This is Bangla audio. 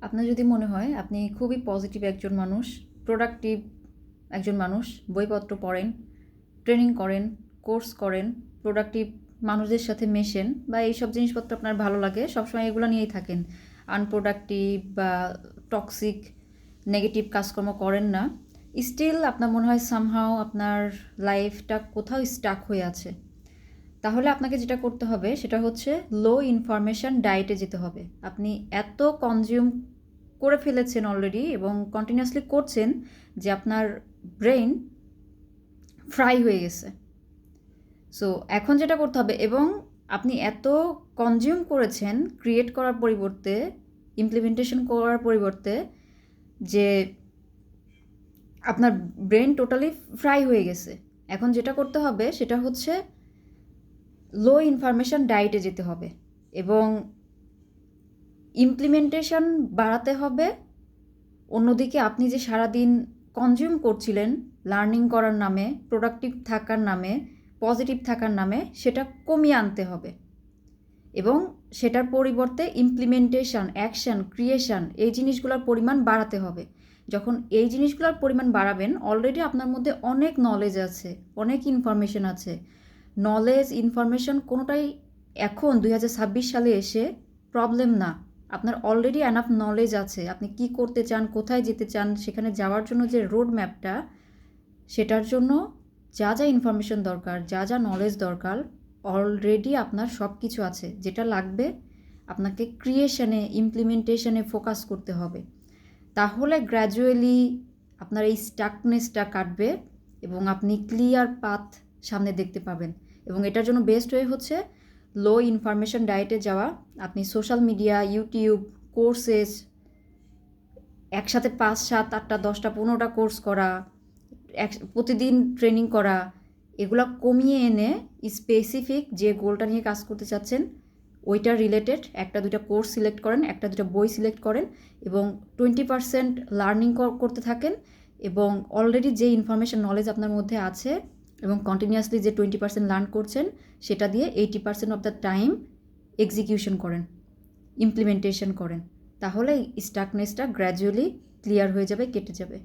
আপনার যদি মনে হয় আপনি খুবই পজিটিভ একজন মানুষ, প্রোডাক্টিভ একজন মানুষ, বইপত্র পড়েন, ট্রেনিং করেন, কোর্স করেন, প্রোডাক্টিভ মানুষদের সাথে মেশেন বা এইসব জিনিসপত্র আপনার ভালো লাগে, সবসময় এগুলো নিয়েই থাকেন, আনপ্রোডাক্টিভ বা টক্সিক নেগেটিভ কাজকর্ম করেন না, স্টিল আপনার মনে হয় সামহাও আপনার লাইফটা কোথাও স্টাক হয়ে আছে, তাহলে আপনাকে যেটা করতে হবে সেটা হচ্ছে লো ইনফরমেশান ডায়েটে যেতে হবে। আপনি এত কনজিউম করে ফেলেছেন অলরেডি এবং কন্টিনিউয়াসলি করছেন যে আপনার ব্রেইন ফ্রাই হয়ে গেছে। সো এখন যেটা করতে হবে, এবং আপনি এত কনজিউম করেছেন ক্রিয়েট করার পরিবর্তে, ইমপ্লিমেন্টেশন করার পরিবর্তে, যে আপনার ব্রেন টোটালি ফ্রাই হয়ে গেছে। এখন যেটা করতে হবে সেটা হচ্ছে লো ইনফরমেশান ডায়েটে যেতে হবে এবং ইমপ্লিমেন্টেশন বাড়াতে হবে। অন্যদিকে আপনি যে সারাদিন কনজিউম করছিলেন লার্নিং করার নামে, প্রোডাক্টিভ থাকার নামে, পজিটিভ থাকার নামে, সেটা কমিয়ে আনতে হবে এবং সেটার পরিবর্তে ইমপ্লিমেন্টেশন, অ্যাকশন, ক্রিয়েশন, এই জিনিসগুলোর পরিমাণ বাড়াতে হবে। যখন এই জিনিসগুলোর পরিমাণ বাড়াবেন, অলরেডি আপনার মধ্যে অনেক নলেজ আছে, অনেক ইনফরমেশন আছে। নলেজ, ইনফরমেশন কোনোটাই এখন 2026 সালে এসে প্রবলেম না। আপনার অলরেডি এনাফ নলেজ আছে। আপনি কি করতে চান, কোথায় যেতে চান, সেখানে যাওয়ার জন্য যে রোড ম্যাপটা, সেটার জন্য যা যা ইনফরমেশন দরকার, যা যা নলেজ দরকার, অলরেডি আপনার সব কিছু আছে। যেটা লাগবে আপনাকে ক্রিয়েশনে, ইমপ্লিমেন্টেশনে ফোকাস করতে হবে। তাহলে গ্র্যাজুয়ালি আপনার এই স্টাকনেসটা কাটবে এবং আপনি ক্লিয়ার পাথ সামনে দেখতে পাবেন। এবং এটার জন্য বেস্ট ওয়ে হচ্ছে লো ইনফরমেশন ডায়েটে যাওয়া। আপনি সোশ্যাল মিডিয়া, ইউটিউব, কোর্সেস, একসাথে 5, 7, 8টা, 10টা, 15টা কোর্স করা, প্রতিদিন ট্রেনিং করা, এগুলো কমিয়ে এনে স্পেসিফিক যে গোলটা নিয়ে কাজ করতে চাচ্ছেন ওইটার রিলেটেড 1-2টা কোর্স সিলেক্ট করেন, 1-2টা বই সিলেক্ট করেন এবং 20% লার্নিং করতে থাকেন। এবং অলরেডি যে ইনফরমেশন নলেজ আপনার মধ্যে আছে এবং কন্টিনিউয়াসলি যে 20% লার্ন করছেন, সেটা দিয়ে 80% অফ দ্য টাইম এক্সিকিউশন করেন, ইমপ্লিমেন্টেশন করেন। তাহলে স্টাকনেসটা গ্র্যাজুয়ালি ক্লিয়ার হয়ে যাবে, কেটে যাবে।